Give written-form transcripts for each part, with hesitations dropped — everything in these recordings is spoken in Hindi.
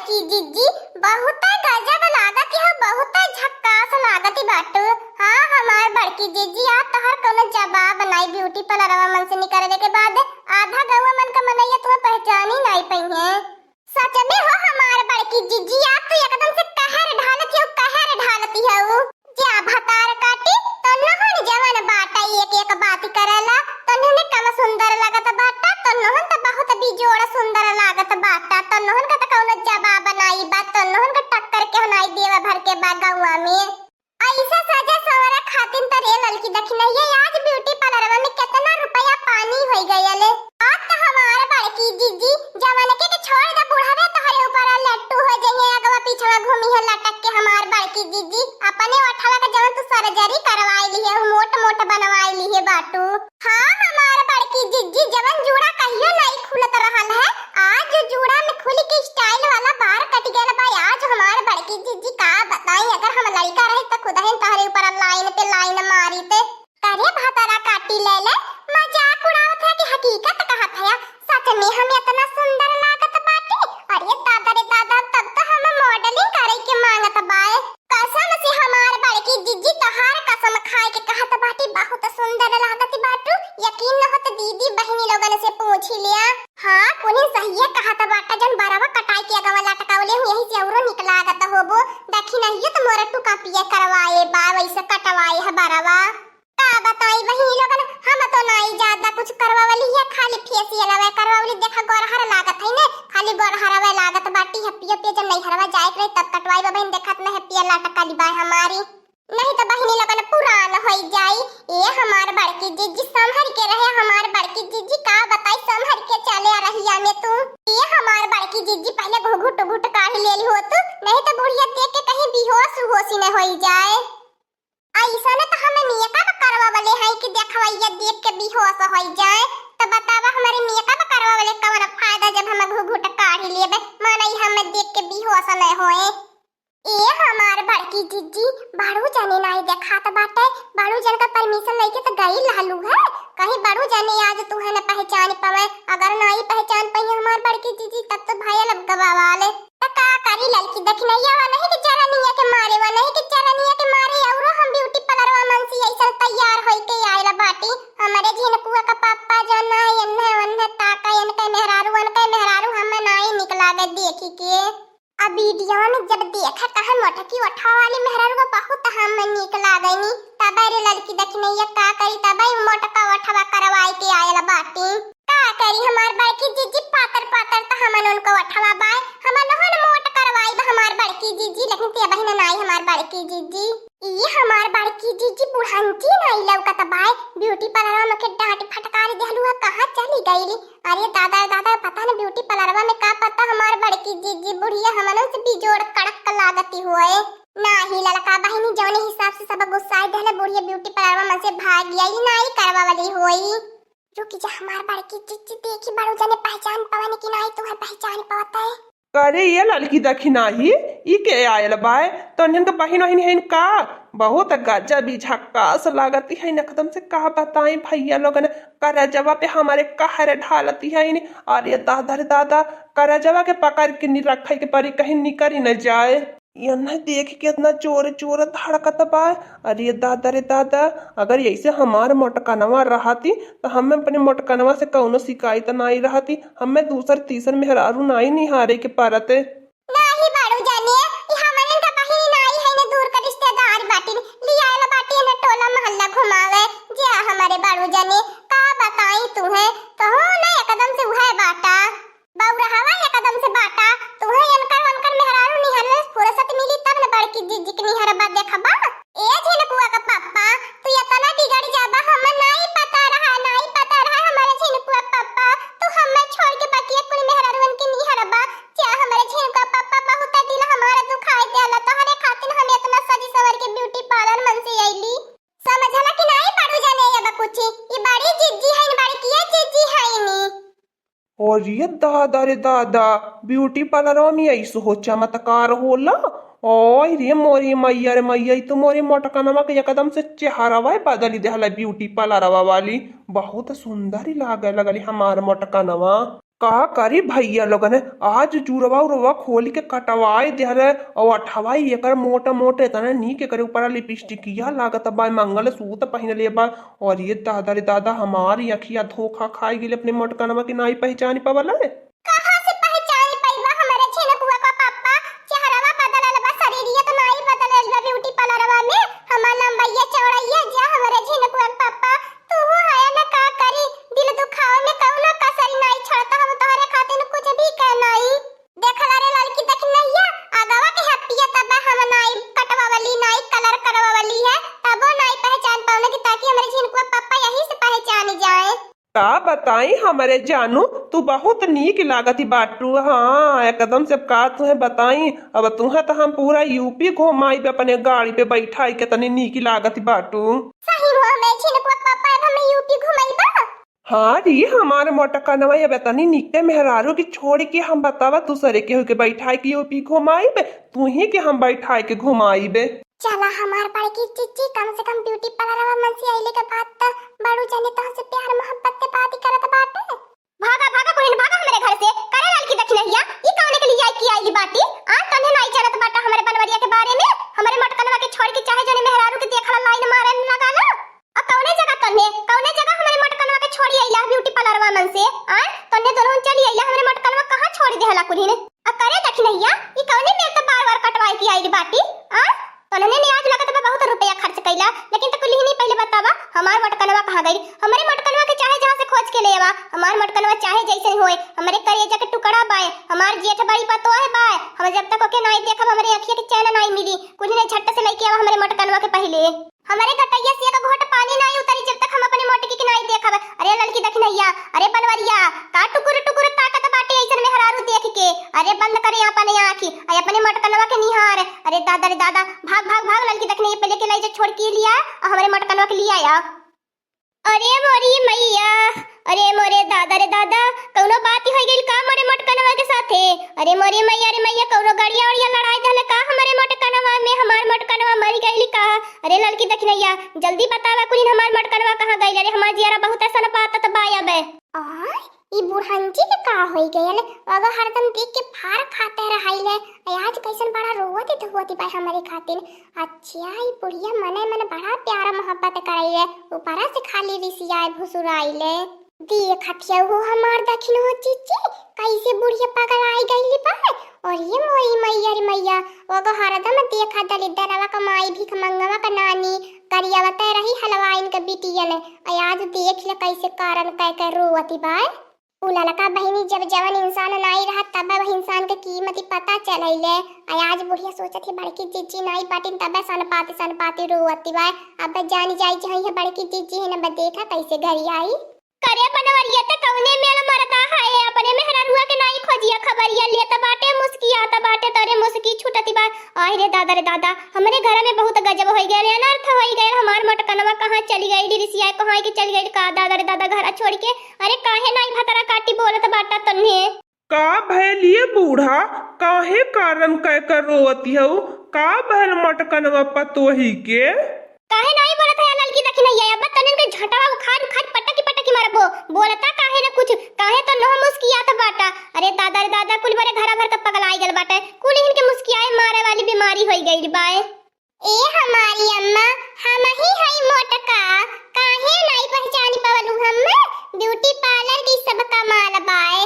बड़की जीजी बहुत गजब लागत है, बहुत झक्कास लागत बाटू। हाँ हमार बड़की जीजी आज तोहर कोनो जवाब नहीं। ब्यूटी पार्लरवा मन से निकलने के बाद आधा गौवा मन का मनैया तुम्हें पहचान ही नहीं पई है। सच में हो हमार बड़की जीजी आप तो एकदम से कहर ढालती हो। जा भतार काटी तो नहन जवन बाटा एक बात करला तो नहने कम सुंदर लागत बाटा तो नहन तो बहुत बिजोड़ सुंदर लागत बाटा तो नहन का तो कोनो जवाब बनाई बात तो नहन का टक्कर के बनाई देवा भर के बागवा में। ऐसा सजा सवरा खातिन त रे ललकी दखिना ये आज ब्यूटी पार्लर में कितना रुपया पानी होई गयले। आज तो हमारे बड़की जीजी जवन के छोड़ दे बुढ़ावे तोहरे ऊपर लट्टू हो जाइए अगवा पीछवा घूमी है लटक के। हमार बड़की जीजी अपने ओठवा का जवन तू सर्जरी करवाई ली है मोट बनवाई ली है बाटू। हां हमार बड़की जीजी जवन जूड़ा कहियो नहीं खुलत रहल है आज जो जूड़ा में खुल के स्टाइल वाला बार कट गेल बा। आज हमार बड़की जीजी का बताई अगर हम लड़का रहे त खुद ही तोहरे ऊपर लाइन पे लाइन मारी ते करे भातारा काटी ले ले। मजाक उड़ावत है कि हकीकत कहत है। सच में हम इतना सुंदर लागत बाटे। अरे दादा रे दादा तब तो हम मॉडलिंग करे के मांगत बाए। कसम से हमार बड़की जीजी तोहार कसम खाए के कहत बाटी बहुत सुंदर लागत बाटू। यकीन न हो तो दीदी बहनी लोगन से पूछ लिया। हां कोने सही कहत बाटा जन बराबर कटाई के अगवा लटकावले हूं यही से औरो निक लागत होबो। देखी नहीं तो मोरा टुका पिए करवाए बा वैसे कटवाए है बराबर। का बताई बहनी लोगन हम तो नहीं ज्यादा कुछ करवावली है खाली फेशियल वे करवावली। देखा गोरहर लागत है ने खाली गोरहर वे लागत बाटी हैप्पी पे जब नहीं हरवा जाए रहे तब कटवाई बहन देखत में हैप्पी लटका ली बाय हमारी नहीं तो बहनी लोगन पुरान होई जाई। ए हमार बड़की जीजी संभर के रहे। हमार बड़की जीजी का बताई संभर के चले आ रही में तू। ए हमार बड़की जीजी पहले घुघुट काढ़ लेली हो तू नहीं तो बुढ़िया देख के कहीं बेहोश होशी न होई जाए। ऐसा न तो हमें मेकअप करवावले है कि देखवाइया देख के बेहोश होई जाए। तो बतावा हमारे मेकअप करवावले कौन फायदा जब हम घुघुट काढ़ लेबे माने हम देख के बेहोश न होए। ए हमार बड़की जीजी बाड़ू जाने नहीं देखात बाटे। बाड़ू जन का परमिशन लेके तो गई लालू है कहीं बाड़ू जाने आज तू है न पहचान पावे। अगर नहीं पहचान पाई हमार बड़की जीजी तब तो भाई लब गवावाले त का करी लड़की देखनैया वाला नहीं कि चरनिया के मारे वाला नहीं कि चरनिया के मारे औरो हम ब्यूटी पार्लर मन से ऐसा तैयार होई के आइला बाटी। हमारे झिनकुआ का पापा जन एन्ने वन्ने ताका एनके मेहरारू हम नहीं निकला गए देखी के। अब वीडियो में जब देखा कहा मोटकी ओठा वाली मेहरारू का बहुत हम निक लागनी तब रे लड़की देखनैया का करी तब मोटका ओठवा करवाई के आइला बाटी। का करी हमार बड़की जीजी पातर त हमन उनको ओठवा बाय हमन होन मोट करवाई हमार बड़की जीजी लेकिन ते बहिन नहीं हमार बड़की जीजी। ई हमार बड़की जीजी बुढ़ांती नहीं लौकत बाय। ब्यूटी पार्लर में के डांट फटकार देहलु है कहां चली गईली। अरे दादा पता न ब्यूटी पार्लर में का पता हमार बड़की जीजी बुढ़िया हमन से बिजोड़ कड़क लागती हुए नाही ललका बहिनी जौने हिसाब से सब गुस्सा देहले बुढ़िया ब्यूटी पार्लर में से भाग गई नहीं करवावली होई। रुकी जा हमार बड़की जीजी देखी बड़ू जने पहचान पावनी कि नहीं तुम्हें पहचान पावता है। करे ये लड़की दखिना ही ई के आयल बाय तो इनन का बहिन वहिन है का बहुत गजब झक्कास लागती है एकदम से कहा बताई भैया लोगन करजवा पे हमारे कहर ढालती है। अरे दादा रे दादा करजवा के पकड़ के नहीं रखे के परी कहीं निकल ही न जाए। यह देख के इतना चोर धड़कत बा। अरे दादा रे दादा अगर ऐसे हमार मोटकनवा रहती तो हमें अपने मोटकनवा से कौनो शिकायत नहीं रहती। हमें दूसर तीसर मेहरारू नहीं निहारे के परते नाही बाड़ू जानिए ई हमन का बहिन नहीं है ने दूर का रिश्तेदार बाटी लिया आला बाटी ने टोला मोहल्ला घुमावे जे हमारे बाड़ू जाने का बताई तू है तो हो ना एकदम से उहे बाटा बाऊ रहावा एकदम से बाटा तू है अनकर मेहरारू निहरले फुर्सत मिली तब न बड़की जीजी के निहरबा देखबा। ए झिनकुआ का पापा तू इतना बिगड़ जाबा हमें नहीं पता रहा हमारे झिनकुआ पापा तू हमें छोड़ के बाकी पूरी मेहरारू के निहरबा। क्या हमारे झिनकुआ पापा बहुत दिल हमारा दुखाई देला तोहरे खातिर हम इतना सजी सवर के ब्यूटी पार्लर मन से आईली समझला कि नहीं पड़ू जाने ये बकुची ये बड़ी जीजी है बड़ी की जीजी है नी। और ये दादा रे दादा ब्यूटी पार्लर में ऐसो हो चमत्कार होला। ओए रे मोरी मैया रे मैया तो मोरी मोटकनवा के एकदम से चेहरावा बदली देहला ब्यूटी पार्लरवा वाली बहुत सुंदर ही लागे लगली हमार मोटकनवा। का करी भैया लोगन आज जुड़वा उड़वा खोल के कटवाई दे रहे और अठवाई एकर मोटा मोटे तना नी के करे ऊपर लिपस्टिकिया लागत बा मंगल सूत पहन ले बा और ये दादा रे दादा हमारी अखिया धोखा खाई गेले अपने मोटकनवा के नाई पहचानी पावला कहां से पहचान पाइबा हमरे छिनकुआ का पापा चेहरावा बदलल बा शरीरिया तो नहीं बदलल बा ब्यूटी पार्लरवा में हमर लंबाइया चौड़ाइया जा हमरे छिनकुआ का पापा तू है ना का करी दिल दुखावे में कौनो कसर नहीं छोड़ता हम तोहरे खातिर कुछ भी कह नहीं देखला रे लड़की देख नैया आगवा के हैप्पीया तब हम नाई कटवावली नाई कलर करवावली है तबो नहीं पहचान पाउने की ताकि हमरे छिनकुआ पापा यही से पहचान जाए का बताई हमारे जानू तू बहुत नीक लागती बाटू हाँ एकदम से का तुहे बताई अब तुहे तो हम पूरा यूपी घुमाई अपने गाड़ी पे बैठाई के तनी नीक लागती बाटू सही हो मैं छिनकुआ पापा अब हमें यूपी घुमाईबा हाँ री हमारे मोटकनवा ये बतानी निकते मेहरारू की छोड़ के हम बतावा दूसरे के होके बैठाई के यूपी घुमाई बे तू ही के हम बैठाई के घुमाई बे चला हमार पाई की चिच्ची कम से कम ब्यूटी पार्लरवा मन से आइले के बात त बड़ू जाने तो से प्यार मोहब्बत से बात करत बाटे भागा भागा कोइन भागा हमरे घर से करे लाल की दक्षिणहिया ई कौन के लिए आई की आई बाटी आ तने नहीं चलत बाटा हमरे बनवरिया के बारे में हमरे मटकनवा के छोड़ के चाहे जने मेहरारू के देखला लाइन मारे लगा ला आ कौने जगह हमरे मटकनवा के छोड़ी आइला ब्यूटी पार्लरवा मन से आ तने दोनों चली आइला हमरे मटकनवा कहां छोड़ देहला कुनी ने आ करे दक्षिणहिया ई कौने मेरे तो बार-बार कटवाई की आई बाटी आ तोने ने आज लगत बा बहुत रुपया खर्च कइला लेकिन तो कुल ही नहीं पहले बतावा हमार मटकनवा कहां गई हमारे मटकनवा के चाहे जहां से खोज के ले आवा हमार मटकनवा चाहे जैसे होए हमरे करेजा के टुकड़ा बाए हमार जेठ बड़ी पतो है बाए हम जब तक ओके नहीं देखब हमरे अखिया के चैन नहीं मिली कुल ने झट से लेके आवा हमरे मटकनवा के पहले हमारे गटैया से का घोट पानी नहीं उतरी जब तक हम अपने मोटकी के नहीं देखब अरे लड़की दखनैया अरे बनवरिया का टुकुर टुकुर ताकत बाटे ऐसन में हरारू देख के अरे बंद करे अपने आंखी अरे अपने मटकनवा के निहार अरे दादा भाग भाग भाग लड़की दखनैया पहले के ले जो छोड़ के लिया और हमारे मटकनवा के लिए आया अरे मोरी मैया अरे मोरे दादा कौनो बात ही हो गइल का मोरे मटकनवा के साथे अरे मोरी मैया रे मैया कौनो गाड़िया और लड़ाई धले का हमारे मटकनवा में हमार मटकनवा मर गइल का अरे लड़की दखनैया जल्दी बतावा कुनी हमार मटकनवा कहां गइल रे हमार जियारा बहुत ऐसा पाता त बाया बे आ ई बुढ़ंजी के का होई गइल अगर हरदम देख के फार खाते रहाइले आज कैसन बड़ा रोवत धोवती बा हमारे खातिर अच्छा ई बुढ़िया मने मन बड़ा प्यार मोहब्बत कराइले ऊपरा से खाली रिसियाए भुसुराइले देख हटिया हो हमार दखिन हो चिच्ची कैसे बुढ़िया पागल आई गइली बा और ये मोई मैया रे मैया ओगो हरदम देखा दलिदरवा का माई भीख मंगवा का नानी करिया बता रही हलवाइन का बिटियन आज देख ले कैसे कारण कह रोवती बा उलाला का बहिनी जब जवन इंसान नहीं रहा तब इंसान के कीमत पता चलैले आज बुढ़िया सोचत है बड़की जीजी नहीं पाटिन तब सन पाती रोवती बा अब जानी जाई चाहिए बड़की जीजी है न देखा कैसे घर आई करे बनवरिया त कौने मेल मरदा है अपने मेहरारुआ के नहीं खोजिया खबरिया लेत बाटे मुस्कियात बाटे तोरे मुस्की छुटती बा आय रे दादा हमरे घर में बहुत गजब होई गेल अनर्थ होई गेल हमार मटकनवा कहां चली गई रिसिया कहां के चली गई का दादा घर छोड़ के अरे काहे नहीं भतरा काटी बोलत बाटा तन्ने का भैलिए बूढ़ा काहे कारण कह कर रोवती हो का भैल मटकनवा पतोही के काहे नहीं बोलत है लड़की दखनैया अब तने के झटवा खान पटकी मारबो बोलता काहे न कुछ काहे तो नो मुस्कियात बाटा अरे दादा कुल बरे घर भर का पगल आई गेल बाटे कुल इनके मुस्कियाए मारे वाली बीमारी होई गई बा ए हमारी अम्मा हम ही हई मोटका काहे नहीं पहचानी पावलू हम ब्यूटी पार्लर की सब कमाल बाए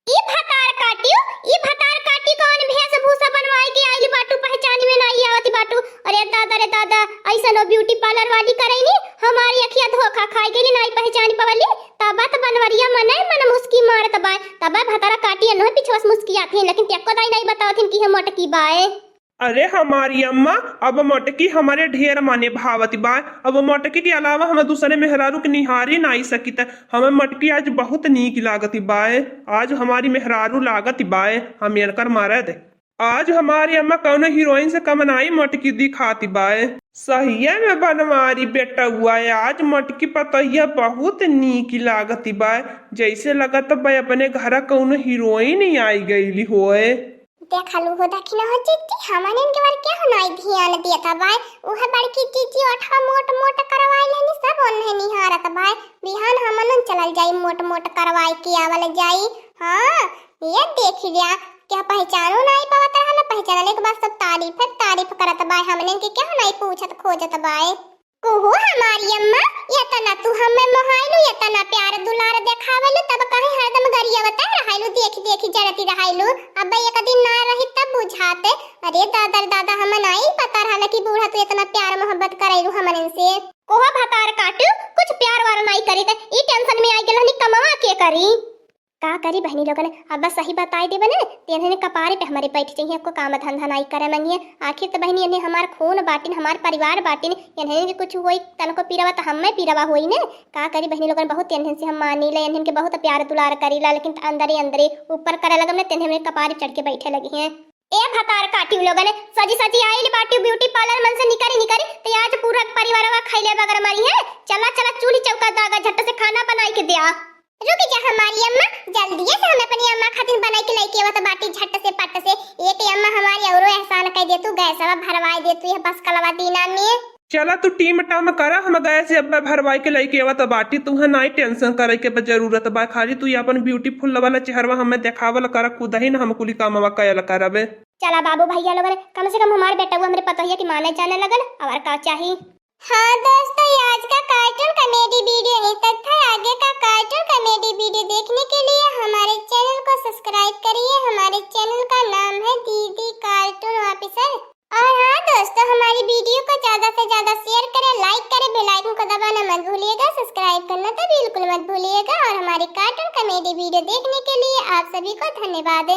ई भतार काटी कौन भेष भूसा बनवाई के आइल बाटू पहचानी में नहीं आवती बाटू अरे दादा ऐसा नो ब्यूटी पार्लर वाली करैनी हमारी अखिया धोखा खाई गेली नहीं पहचानी पावली तबा त बनवरिया मने मन मुस्की मारत बाय तबा भतारा काटी न पिछवास मुस्की आथे लेकिन टेको दाई नहीं बतावथिन कि हम मोटकी बाए अरे हमारी अम्मा अब मोटकी हमारे ढेर माने भावती बा अब मोटकी के अलावा हम दूसरे मेहरारू के निहारी नहीं सकित हमें मटकी आज बहुत नीक लागती बाए आज हमारी मेहरारू लागती बाए हम एरकर मारे दे आज हमारी अम्मा कौन हीरोइन से कम नहीं मटकी दिखाती बाए सहिया में बनवारी बेटा हुआ है आज मटकी पतैया बहुत नीक लागती बाए जैसे लगत बा अपने घर कौन हीरोइन ही आई गईली होए देखलू हो दखिन हो चिट्टी हमन इनके बारे क्या नहीं ध्यान दिया बाय ओह बड़की चिट्टी ओठा मोट करवाई लेनी सब ओन्हे निहारत बाय बिहान हमन चलल जाई मोट करवाई के आवल जाई हाँ ये देख लिया क्या पहचानो नहीं पावत रहल पहचानने के बाद सब तारीफ करत बाय हमने के क्या नहीं पूछत खोजत बाय कुहू हमारी अम्मा ये तना तू हमें मोहाइलू ये तना प्यार दुलार देखावेलू तब कहीं हरदम गरियावत रहैलू देखी जरती रहैलू अब एक दिन ना रही तब बुझाते अरे दादा हमें नहीं पता रहल कि बूढ़ा तू इतना प्यार मोहब्बत करैलू हमन से कोहा भतार काटू कुछ प्यार वार नहीं करी त ई टेंशन में आई गेल हनी कमावा के करी का करी बहनी लोगन अब बस सही बताई दे बने तेने कपारे पे हमारे बैठ चाहिए को काम धंधा नहीं करे मंगिए आखिर तो बहनी इन्हें हमार खून बाटिन हमार परिवार बाटिन इन्हें के कुछ होई तन को पीरवा तो हमें पीरवा होई ने का करी बहनी लोगन बहुत इन्हें से हम मानी ले इन्हें के बहुत प्यार दुलार करीला लेकिन अंदर ही ऊपर करे लगम ने तेने में कपारे चढ़ के बैठे लगी हैं ए भतार काटी लोगन सजी आइल बाटी ब्यूटी पार्लर मन से निकरी तो आज पूरा परिवार वा खैले बगर मारी है चला चूल्ही चौका दागा झट से खाना बनाई के दिया रुक जा हमारी अम्मा जल्दी से हम अपनी अम्मा खातिर बनाई के लेके आवत बाटी झट से पट से एक अम्मा हमारी औरो एहसान कर दे तू गैस भरवाई दे तू ये बस कलवा दीना में चला तू टीम टाम करा हम गए से अब भरवाई के लेके आवा तो बाटी तुहे नहीं टेंशन करे के जरूरत बा खाली तू अपन ब्यूटीफुल वाला चेहरा हमें देखावल कर खुद ही ना हम कुली काम कयल करबे चला बाबू भैया लोगन कम से कम हमारे बेटा हमरे पता है कि माने जाने लगल और का चाहिए हाँ दोस्तों आज का कार्टून कॉमेडी वीडियो यहीं तक था आगे का कार्टून कॉमेडी वीडियो देखने के लिए हमारे चैनल को सब्सक्राइब करिए हमारे चैनल का नाम है दीदी कार्टून ऑफिसर और हाँ दोस्तों हमारी वीडियो को ज्यादा से ज्यादा शेयर करें लाइक करें बेल आइकन को दबाना मत भूलिएगा सब्सक्राइब करना तो बिल्कुल मत भूलिएगा और हमारी कार्टून कॉमेडी वीडियो देखने के लिए आप सभी को धन्यवाद।